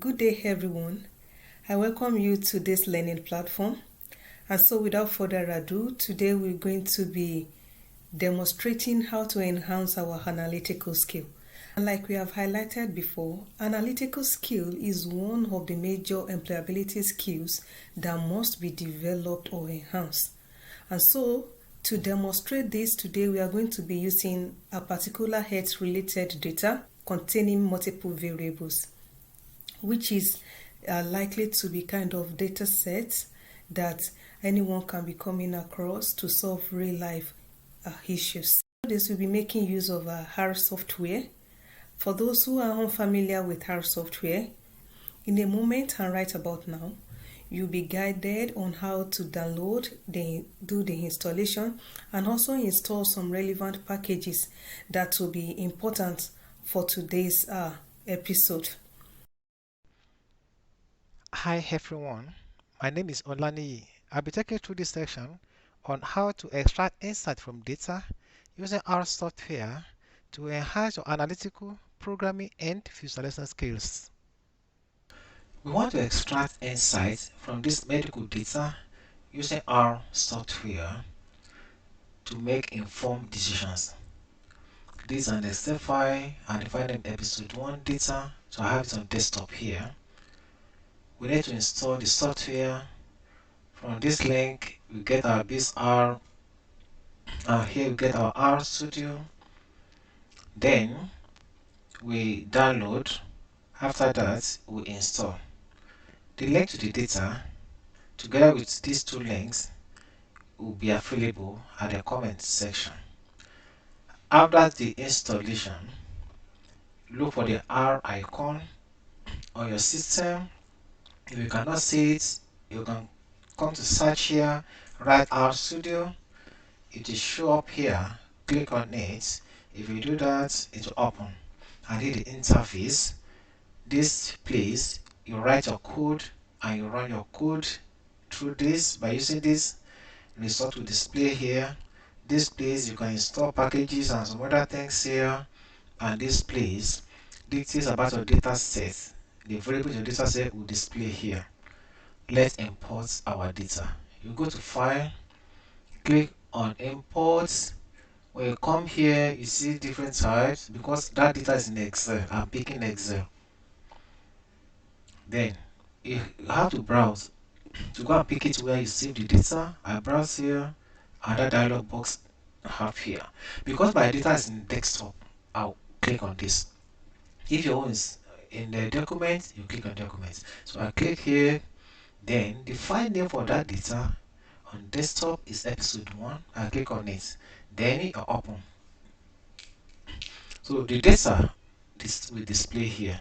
Good day, everyone. I welcome you to this learning platform. And so, without further ado, today we're going to be demonstrating how to enhance our analytical skill. And like we have highlighted before, analytical skill is one of the major employability skills that must be developed or enhanced. And so, to demonstrate this today, we are going to be using a particular health related data containing multiple variables, which is likely to be kind of data sets that anyone can be coming across to solve real life issues. This will be making use of R software. For those who are unfamiliar with R software, in a moment and right about now, you'll be guided on how to download, do the installation, and also install some relevant packages that will be important for today's episode. Hi everyone, my name is Olani. I'll be taking you through this section on how to extract insight from data using R software to enhance your analytical, programming, and visualization skills. We want to extract insights from this medical data using R software to make informed decisions. This is an Excel file and define them episode 1 data, so I have it on desktop here. We need to install the software. From this link, we get our base R. Here we get our R Studio. Then we download. After that, we install. The link to the data, together with these two links, will be available at the comment section. After the installation, look for the R icon on your system. If you cannot see it, you can come to search here, write R Studio. It will show up here. Click on it. If you do that, it will open and hit the interface. This place, you write your code and you run your code through this. By using this, result will display here. This place, you can install packages and some other things here. And this place dictates about your data set. The variable in your data set will display here. Let's import our data. You go to File, click on Import. When you come here, you see different types because that data is in Excel. I'm picking Excel. Then you have to browse to go and pick it where you save the data. I browse here, and that dialog box I have here. Because my data is in desktop, I'll click on this. If your own is in the document, you click on documents. So I click here. Then the file name for that data on desktop is episode 1. I click on it. Then it will open. So the data this will display here.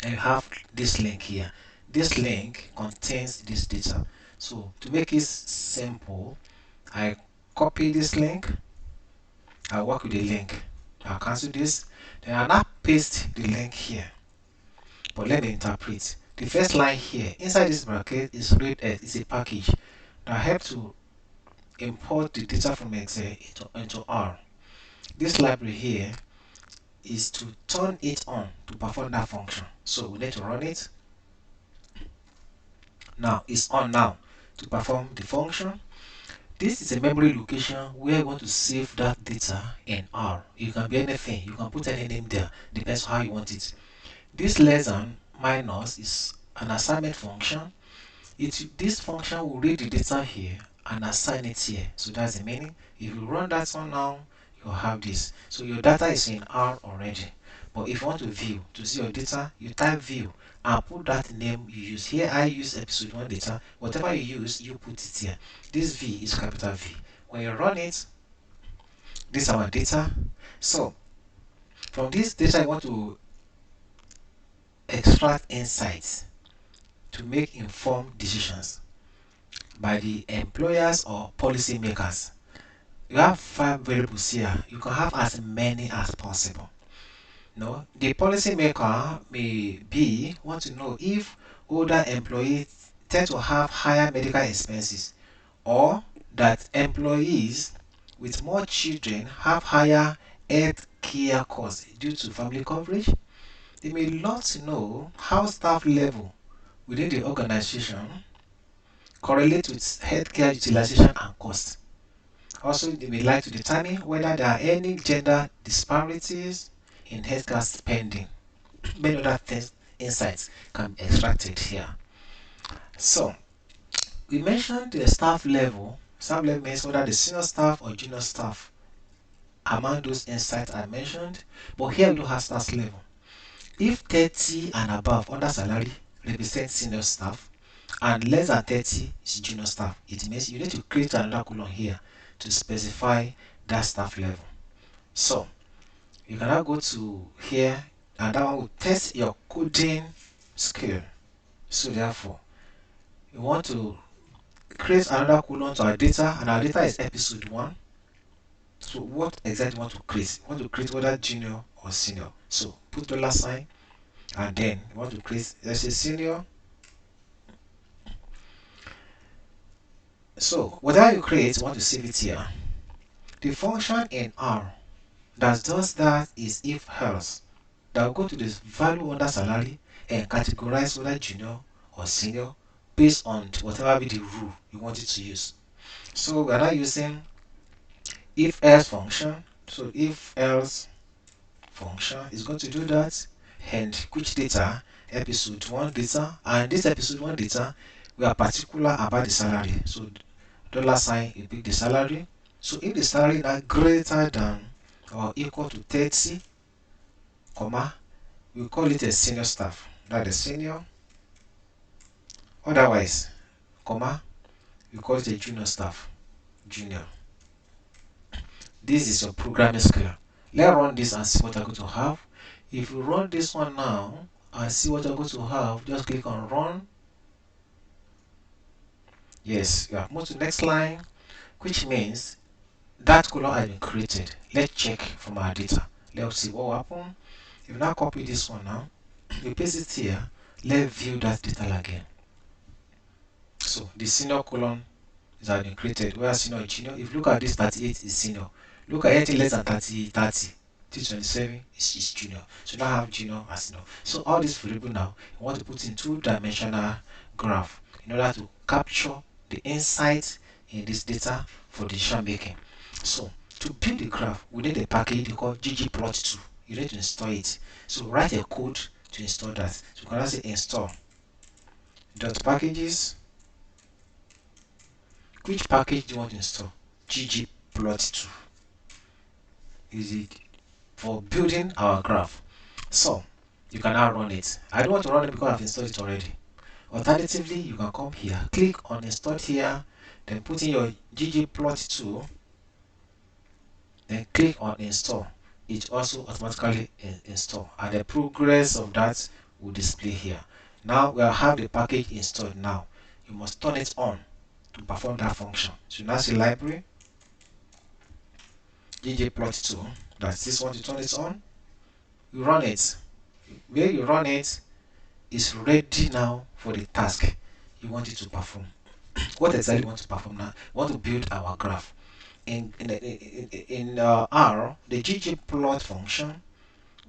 And you have this link here. This link contains this data. So to make it simple, I copy this link. I work with the link. I'll cancel this. Then I'll now paste the link here. But let me interpret. The first line here, inside this bracket is read as is a package that helps to import the data from Excel into R. This library here is to turn it on to perform that function. So we need to run it. Now it's on now to perform the function. This is a memory location where you want to save that data in R. You can be anything, you can put any name there, depends how you want it. This less than minus is an assignment function. This function will read the data here and assign it here. So that's the meaning. If you run that one now, you'll have this. So your data is in R already. But if you want to view, to see your data, you type view and put that name you use. Here I use episode 1 data. Whatever you use, you put it here. This V is capital V. When you run it, this is our data. So from this data, I want to extract insights to make informed decisions by the employers or policymakers. You have 5 variables here. You can have as many as possible. No, the policymaker may be want to know if older employees tend to have higher medical expenses, or that employees with more children have higher health care costs due to family coverage. They may love to know how staff level within the organization correlate with healthcare utilization and cost. Also, they may like to determine whether there are any gender disparities in healthcare spending. Many other things, insights can be extracted here. So, we mentioned the staff level. Staff level means whether the senior staff or junior staff among those insights I mentioned. But here we do have staff level. If 30 and above under salary represents senior staff and less than 30 is junior staff, it means you need to create another column here to specify that staff level. So you can now go to here and that one will test your coding skill. So therefore, you want to create another column to our data, and our data is episode 1. So what exactly you want to create? You want to create whether junior or senior. So put $sign and then you want to create, let's say senior. So whatever you create, you want to save it here. The function in R that does that is if else. That will go to this value under salary and categorize whether junior or senior based on whatever be the rule you want it to use. So we are now using if else function. So if else function is going to do that, and which data? Episode 1 data, and this episode 1 data we are particular about the salary. So $sign you pick the salary. So if the salary is greater than or equal to 30, comma, we call it a senior staff. That is senior. Otherwise, comma, we call it a junior staff. Junior. This is your programming skill. Let's run this and see what I'm going to have. If you run this one now and see what I'm going to have, just click on run. Yes, you have moved to the next line, which means that column has been created. Let's check from our data. Let's see what will happen. If you now copy this one now, you paste it here. Let's view that data again. So the senior column has been created. Where senior is junior. If you look at this 38 is senior. Look at anything less than 30, 27 is junior. So now I have junior as senior. So all this variable now, you want to put in two-dimensional graph in order to capture the insight in this data for decision making. So to build the graph, we need a package called ggplot2. You need to install it. So write a code to install that. So you can say install dot packages. Which package do you want to install? ggplot2 is it for building our graph. So you can now run it. I don't want to run it because I've installed it already. Alternatively, you can come here, click on install here, then put in your ggplot2, then click on install. It also automatically install, and the progress of that will display here. Now we have the package installed. Now you must turn it on to perform that function. So now see library ggplot2, that's this one. You turn it on, you run it. Where you run it is ready now for the task you want it to perform. What exactly you want to perform now? You want to build our graph. In R, the ggplot function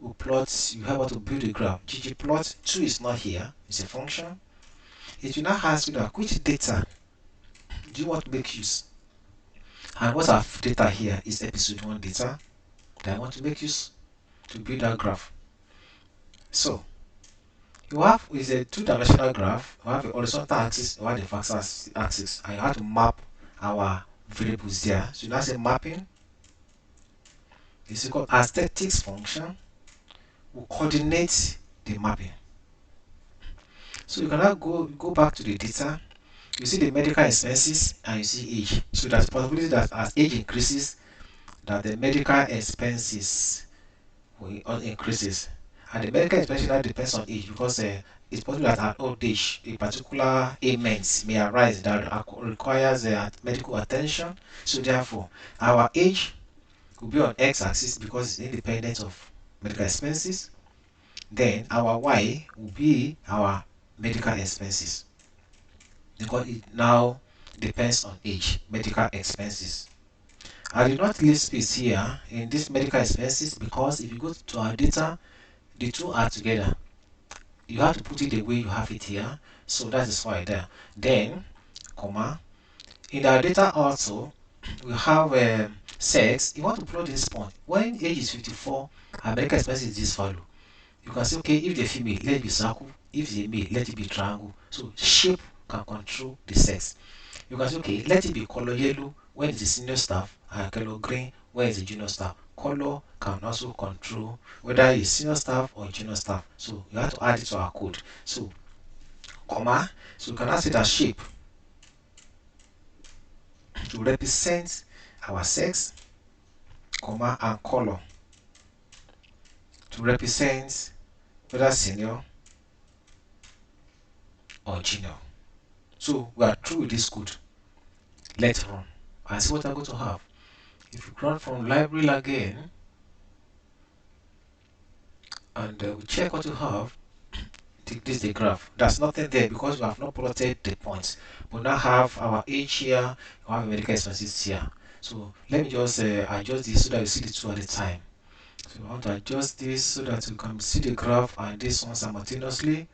will plot. You have to build a graph. ggplot2 is not here. It's a function. It will now ask you that which data do you want to make use, and what our data here is episode 1 data that I want to make use to build that graph. So you have is a two-dimensional graph. You have a horizontal axis, you have the vertical axis, and you have to map our variables there. So you now say mapping is equal aesthetics function will coordinate the mapping. So you can now go back to the data. You see the medical expenses and you see age. So there's possibility that as age increases, that the medical expenses will increases. And the medical expenses now depends on age, because it's possible that at old age a particular ailment may arise that requires medical attention. So therefore, our age will be on x-axis because it's independent of medical expenses. Then our y will be our medical expenses, because it now depends on age, medical expenses. I did not leave space here in this medical expenses because if you go to our data, the two are together. You have to put it the way you have it here. So that is why there. Then, comma. In our data also, we have sex. You want to plot this point. When age is 54, American expense is this value. You can say, okay, if the female, let it be circle. If the male, let it be triangle. So shape can control the sex. You can say, okay, let it be color yellow when it's the senior staff and color green when it's the junior staff. Color can also control whether it's senior staff or junior staff. So you have to add it to our code. So, comma, so you can add it as shape to represent our sex, comma, and color to represent whether senior or junior. So we are through with this code. Let's run and see what I'm going to have. If you run from library again and we check what you have, this is the graph. There's nothing there because we have not plotted the points. We now have our age here, we have medical expenses here. So let me just adjust this so that you see the two at a time. So I want to adjust this so that you can see the graph and this one simultaneously.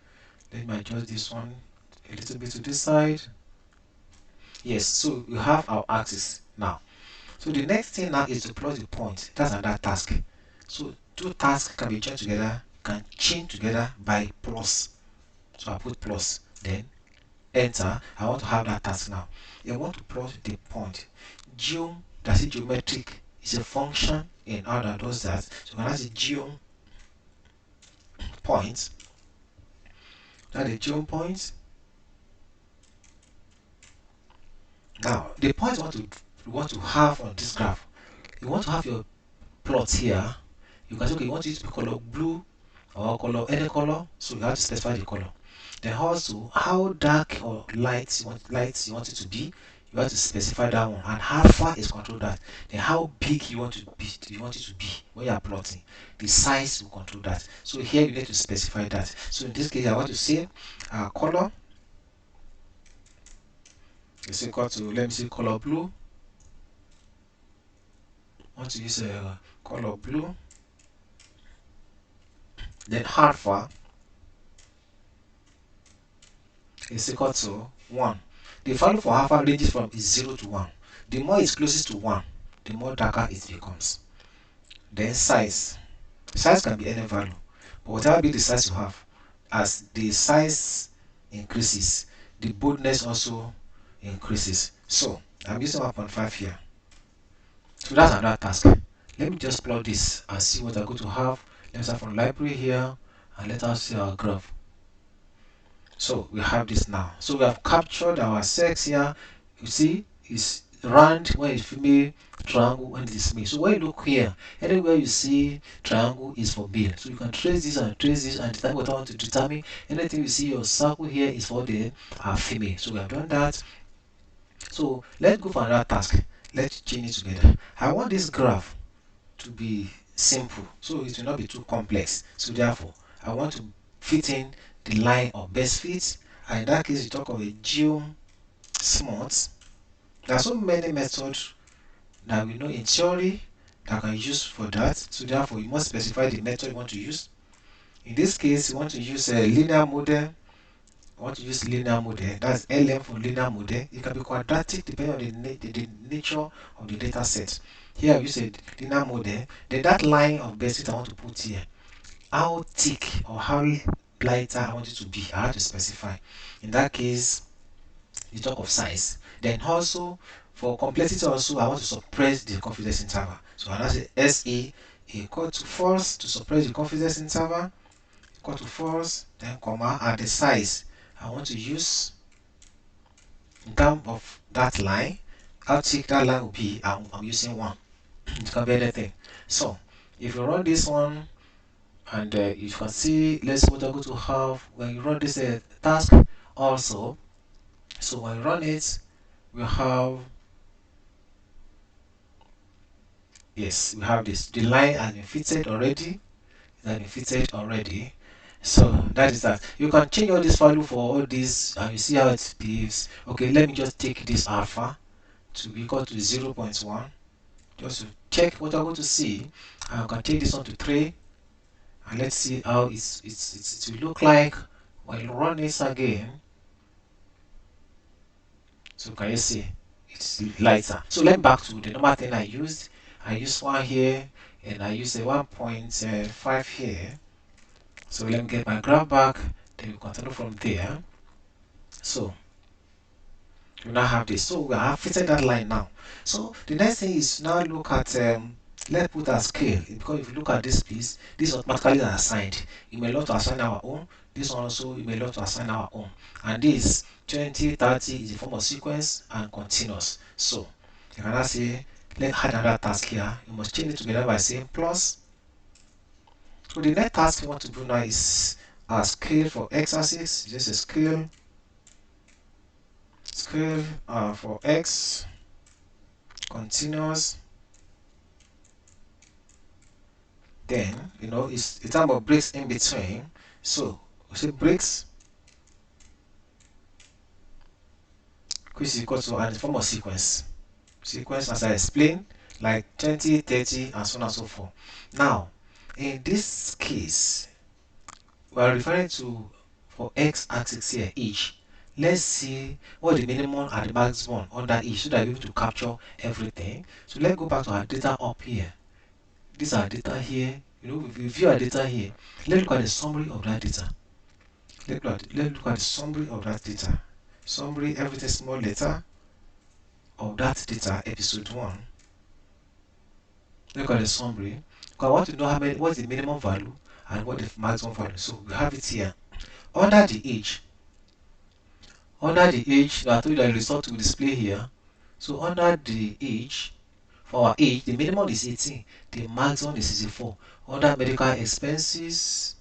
Let me adjust this one a little bit to this side. Yes, so we have our axis now. So the next thing now is to plot the point. That's another task. So two tasks can be joined together, can chain together by plus. So I put plus, then enter. I want to have that task now. I want to plot the point. Geom, that's it, geometric, is a function in R that does that. So when I say geom point, that is geom point. Now the point you want to have on this graph, you want to have your plot here. You can say, okay, you want it to be color blue or color any color, so you have to specify the color. Then also how dark or light you want it to be, you have to specify that one, and how far is control that. Then how big you want it to be when you are plotting, the size will control that. So here you need to specify that. So in this case I want to say color is equal to, let me say, color blue. I want to use color blue. Then alpha is equal to 1. The value for alpha ranges from 0 to 1. The more it's closest to 1, the more darker it becomes. Then size. Size can be any value, but whatever be the size you have, as the size increases, the boldness also increases. So I'm using 1.5 here. So that's another task. Let me just plot this and see what I'm going to have. Let's start from library here and let us see our graph. So we have this now. So we have captured our sex here. You see, it's round when it's female, triangle when it is male. So when you look here, anywhere you see triangle is for male. So you can trace this and determine what I want to determine. Anything you see your circle here is for the female. So we have done that. So let's go for another task. Let's chain it together. I want this graph to be simple, so it will not be too complex. So therefore, I want to fit in the line of best fit. And in that case, you talk of a geom smart. There are so many methods that we know in theory that can use for that. So therefore, you must specify the method you want to use. In this case, you want to use a linear model. You want to use linear model. That's LM for linear model. It can be quadratic depending on the nature of the data set. Here I use a linear model. Then that line of best fit I want to put here, how thick or how lighter I want it to be, I have to specify. In that case, you talk of size. Then also for complexity also, I want to suppress the confidence interval. So I say SA equal to false to suppress the confidence interval, equal to false, then comma, and the size I want to use in terms of that line. How thick that line will be, I'm using 1. It can be anything. So if you run this one, and you can see, let's what I'm going to have when you run this task also. So when you run it, we have, yes, we have this, the line has been fitted already. So that is that. You can change all this value for all these and you see how it behaves. Okay, let me just take this alpha to be equal to 0.1 just to check what I'm going to see. I can take this one to 3 and let's see how it will look like when you run it again. So can you see it's lighter? So let me back to the normal thing I used. I used one here and I used a 1.5 here. So let me get my graph back, then we continue from there. So we now have this. So we have fitted that line now. So the next thing is now look at let's put a scale, because if you look at this piece, this is automatically assigned. You may love to assign our own. This one also you may love to assign our own. And this 20, 30 is a form of sequence and continuous. So you can now say let's add another task here. You must change it together by saying plus. So the next task we want to do now is a scale for x-axis. Just a scale for x continuous. Then it's a time of breaks in between. So we say breaks, which is equal to and form of sequence as I explained, like 20, 30 and so on and so forth. Now in this case we are referring to for x-axis here each. Let's see what the minimum and the maximum under each, so that we're able to capture everything. So let's go back to our data up here. These are data here. If we view our data here, let's look at the summary of that data. Let's look at the summary of that data. Summary, everything small letter of that data, episode 1. Look at the summary. Because I want to know what is the minimum value and what the maximum value. So we have it here. Under the age, I told you that the result will display here. So under the age, for our age, the minimum is 18, the maximum is 64. Under medical expenses,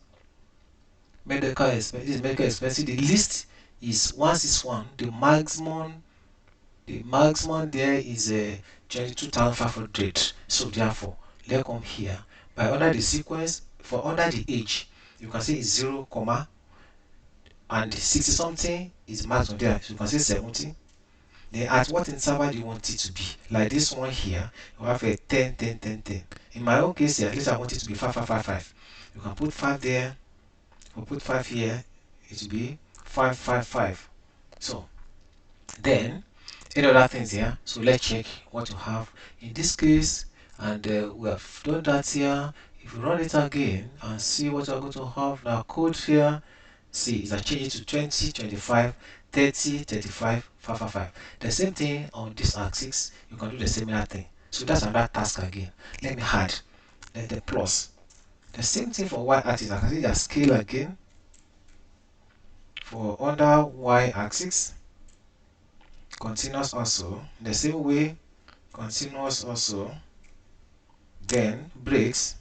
the least is 161. The maximum there is 22,500. So therefore, let's come here. By under the sequence, for under the age, you can see it's 0, comma, and 60 something is maximum there. So you can say 70. Then at what interval do you want it to be? Like this one here, you have a 10, 10, 10, 10. In my own case here, at least I want it to be 5, 5, 5, 5. You can put 5 there. We'll put 5 here. It will be 5, 5, 5. So then any other things here. So let's check what you have in this case, and we have done that here. If you run it again and see what you're going to have now, code here, see is I change it to 20, 25, 30, 35, 5, 5, 5. The same thing on this axis, you can do the similar thing. So that's another task again. Let me add the plus. The same thing for y-axis. I can see the scale again for under y-axis. Continuous also. The same way, continuous also. Then breaks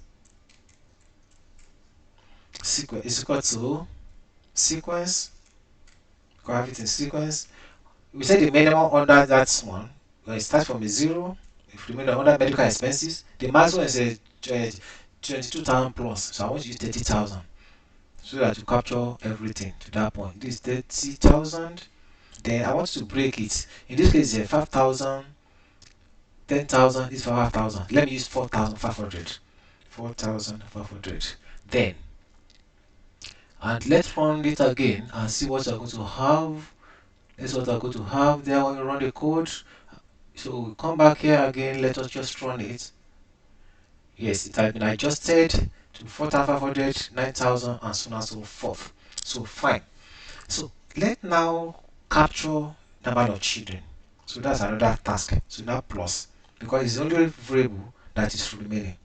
sequence is equal to sequence. We have it in sequence. We say the minimum under that one, when it starts from a 0, if you remember under medical expenses, the maximum is a 22,000 plus. So I want to use 30,000 so that to capture everything to that point. This is 30,000. Then I want to break it. In this case, it's 5,000, 10,000 is 5,000. Let me use 4,500. 4,500. Then, and let's run it again and see what you're going to have. That's what I'm going to have there when you run the code. So we'll come back here again. Let us just run it. Yes, it has been adjusted to 4,500, 9,000, and so on and so forth. So fine. So let's now capture number of children. So that's another task. So now plus, because it's the only variable that is remaining.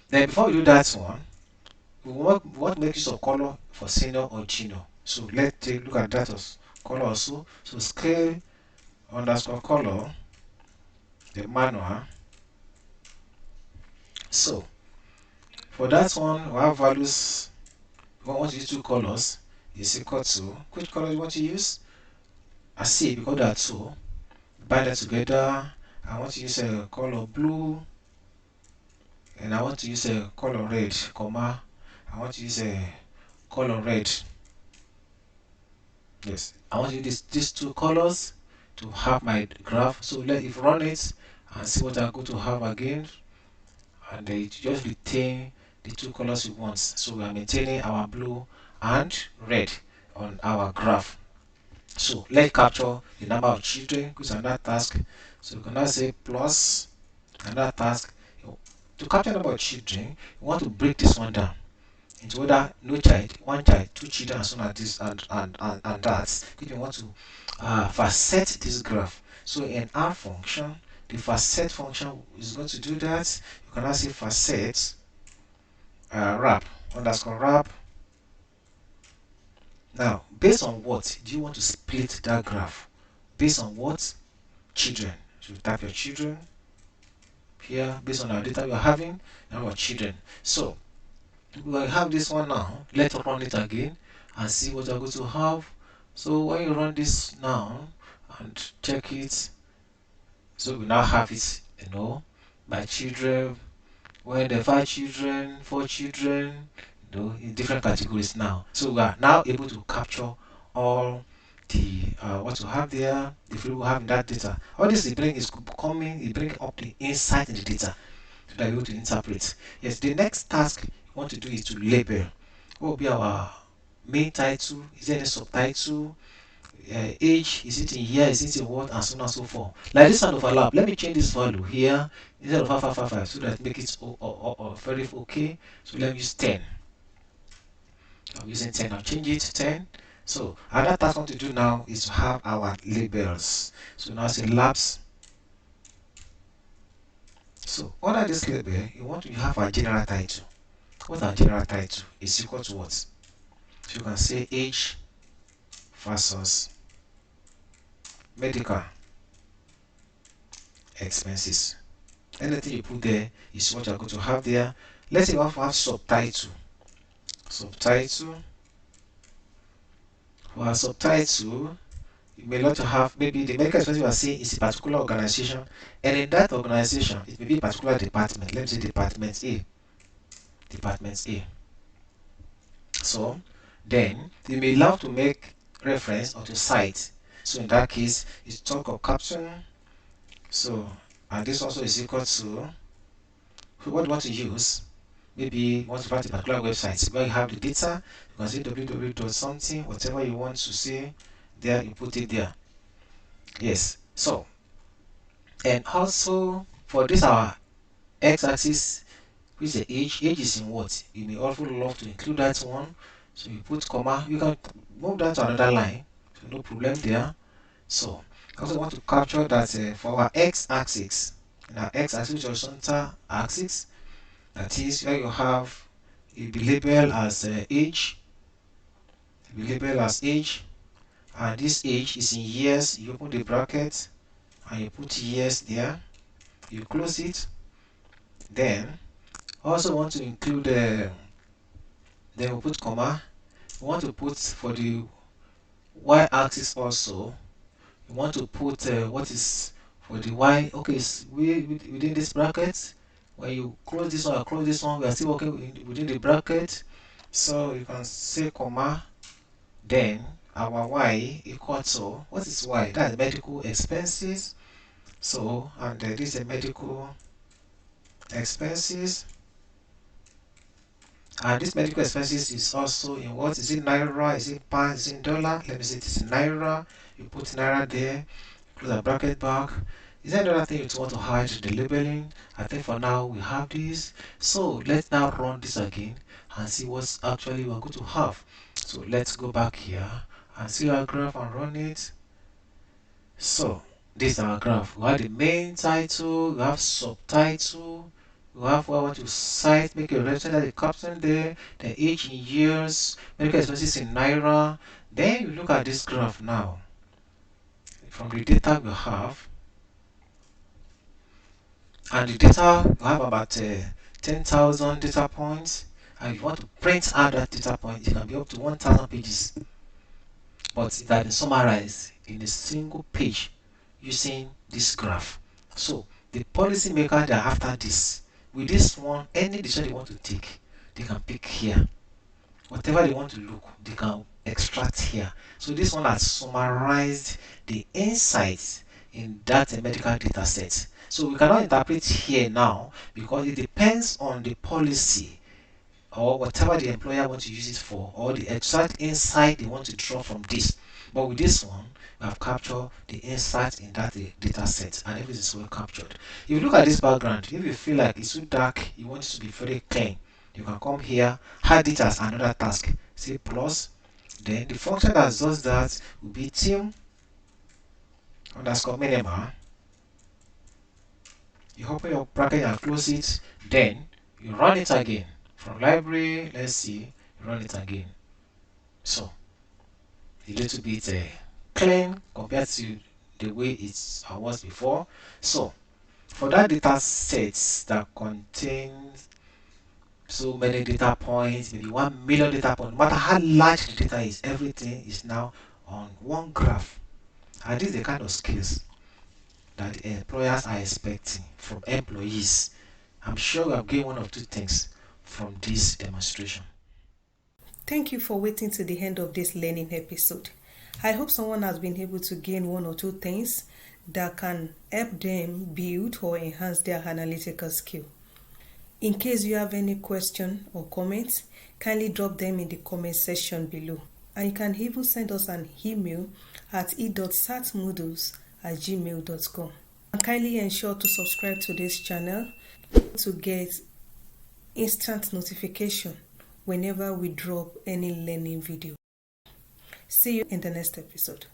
Then before we do that one, we want to make use of color for senior or junior. So let's take a look at that as color also. So scale underscore color, the manual. So for that one, we have values. We want to use 2 colors. Is equal to which color you want to use? I see, because there are 2. Bind them together. I want to use a color blue, and I want to use a color red, comma. I want to use a color red. Yes, I want to use these 2 colors to have my graph. So let if run it and see what I'm going to have again, and it just retain the two colors we want. So we are maintaining our blue and red on our graph. So let's capture the number of children, which is another task. So we can now say plus another task. To capture the number of children, we want to break this one down into whether no child, one child, two children, and so on, this and that. If you want to facet this graph. So in our function, the facet function is going to do that. You can now say facet wrap underscore wrap. Now, based on what do you want to split that graph? Based on what? Children. So you type your children here based on our data we are having and our children. So we will have this one now. Let's run it again and see what we're going to have. So when you run this now and check it, so we now have it, by children. When the 5 children, 4 children, in different categories now. So we are now able to capture all the what you have there, the field we have in that data. All this is bring is coming, it bring up the insight in the data so that you're able to interpret. Yes, the next task you want to do is to label. What will be our main title? Is there any subtitle? Age, is it in year, is it in what, and so on and so forth. Like this kind of overlap, let me change this value here instead of 5555 so that make it very okay. So let me use 10. I'm using 10. I'll change it to 10. So another task I want to do now is to have our labels. So now say labs. So under this label, you want to have a general title. What our general title is equal to what? So you can say age versus medical expenses. Anything you put there is what you're going to have there. Let's say you have subtitle. Subtitle. For a subtitle, you may not have maybe the medical expenses you are seeing is a particular organization, and in that organization, it may be a particular department. Let me say department A. Department A. So then you may love to make reference or to cite. So in that case, it's talk or caption. So and this also is equal to what you want to use. Maybe you want to write a particular website where you have the data. You can say www. something, whatever you want to say there, you put it there. Yes. So and also for this our x-axis, which is the age is in what? You may also love to include that one. So you put comma. You can move that to another line. So no problem there. So I also want to capture that for our x-axis. In our x-axis horizontal axis, that is where you have it be labeled as age. It be labeled as age, and this age is in years. You open the bracket and you put years there. You close it. Then also want to include then we put comma. We want to put for the y-axis also. You want to put what is for the y. Okay, within this bracket. When you close this one or close this one, we are still working within the bracket. So you can say comma. Then our y equal to what is y? That's medical expenses. So and this is medical expenses. And this medical expenses is also in what? Is it naira? Is it pound? Is it dollar? Let me say it is naira. You put naira there. Close the bracket back. Is there another thing you want to hide the labeling? I think for now we have this. So let's now run this again and see what's actually we're going to have. So let's go back here and see our graph and run it. So this is our graph. We have the main title, we have subtitle, we have what I want to cite, make a reference that the caption there, the age in years, medical expenses in naira. Then you look at this graph now. From the data we have, and the data we have about 10,000 data points. And if you want to print out that data point, it can be up to 1,000 pages. But it has been summarized in a single page using this graph. So the policy maker that after this, with this one, any decision they want to take, they can pick here. Whatever they want to look, they can extract here. So this one has summarized the insights in that medical data set. So we cannot interpret here now because it depends on the policy or whatever the employer wants to use it for, or the exact insight they want to draw from this. But with this one, we have captured the insight in that data set, and everything is well captured. If you look at this background, if you feel like it's too dark, you want it to be very clean, you can come here, add it as another task. Say plus, then the function that does that will be team underscore minimal. You open your bracket and close it, then you run it again. From library, let's see, run it again. So a little bit clean compared to the way it was before. So for that data sets that contains so many data points, maybe 1 million data points, no matter how large the data is, everything is now on one graph. And this is the kind of skills that the employers are expecting from employees. I'm sure we have gained one or two things from this demonstration. Thank you for waiting to the end of this learning episode. I hope someone has been able to gain one or two things that can help them build or enhance their analytical skill. In case you have any question or comments, kindly drop them in the comment section below. And you can even send us an email at e.satmoodles@gmail.com. And kindly ensure to subscribe to this channel to get instant notification whenever we drop any learning video. See you in the next episode.